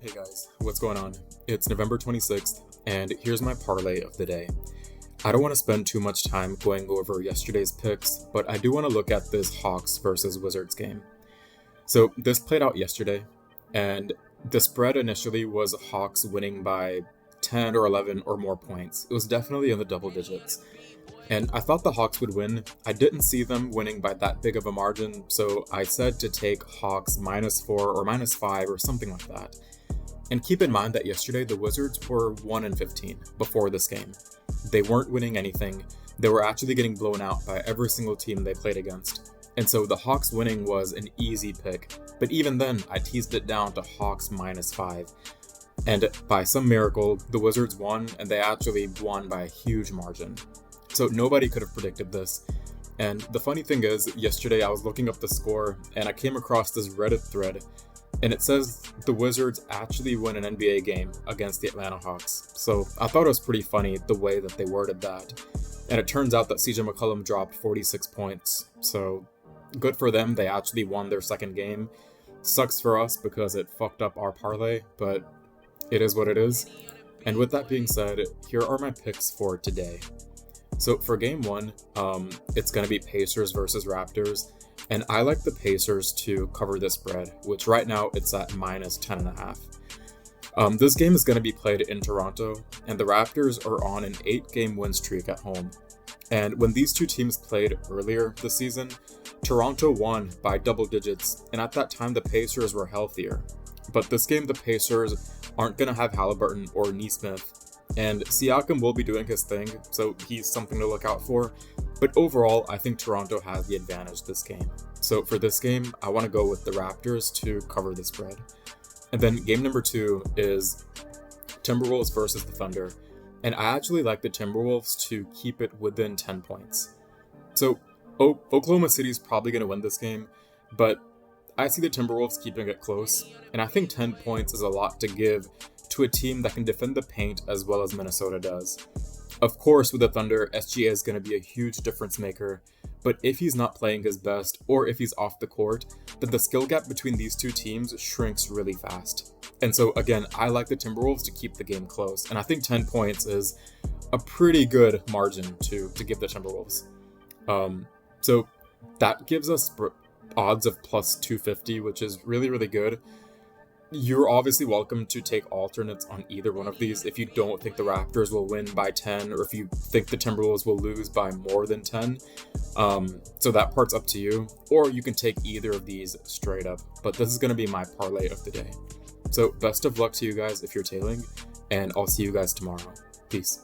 Hey guys, what's going on? It's November 26th, and here's my parlay of the day. I don't want to spend too much time going over yesterday's picks, but I do want to look at this Hawks versus Wizards game. So this played out yesterday, and the spread initially was Hawks winning by 10 or 11 or more points. It was definitely in the double digits. And I thought the Hawks would win. I didn't see them winning by that big of a margin, so I said to take Hawks -4 or -5 or something like that. And keep in mind that yesterday the Wizards were 1-15 before this game. They weren't winning anything. They were actually getting blown out by every single team they played against. And so the Hawks winning was an easy pick. But even then, I teased it down to Hawks -5. And by some miracle, the Wizards won, and they actually won by a huge margin. So nobody could have predicted this. And the funny thing is, yesterday I was looking up the score, and I came across this Reddit thread, and it says the Wizards actually win an NBA game against the Atlanta Hawks. So I thought it was pretty funny the way that they worded that. And it turns out that CJ McCollum dropped 46 points. So good for them, they actually won their second game. Sucks for us because it fucked up our parlay, but it is what it is. And with that being said, here are my picks for today. So for game one, it's going to be Pacers versus Raptors. And I like the Pacers to cover this spread, which right now it's at -10.5. This game is going to be played in Toronto, and the Raptors are on an 8-game win streak at home. And when these two teams played earlier this season, Toronto won by double digits, and at that time the Pacers were healthier. But this game the Pacers aren't going to have Halliburton or Nesmith, and Siakam will be doing his thing, so he's something to look out for. But overall, I think Toronto has the advantage this game. So for this game, I want to go with the Raptors to cover the spread. And then game number 2 is Timberwolves versus the Thunder. And I actually like the Timberwolves to keep it within 10 points. So Oklahoma City's probably going to win this game, but I see the Timberwolves keeping it close. And I think 10 points is a lot to give to a team that can defend the paint as well as Minnesota does. Of course, with the Thunder, SGA is going to be a huge difference maker, but if he's not playing his best or if he's off the court, then the skill gap between these two teams shrinks really fast. And so again, I like the Timberwolves to keep the game close, and I think 10 points is a pretty good margin to give the Timberwolves. So that gives us odds of +250, which is really, really good. You're obviously welcome to take alternates on either one of these if you don't think the Raptors will win by 10 or if you think the Timberwolves will lose by more than 10. So that part's up to you, or you can take either of these straight up. But this is going to be my parlay of the day. So best of luck to you guys if you're tailing, and I'll see you guys tomorrow. Peace.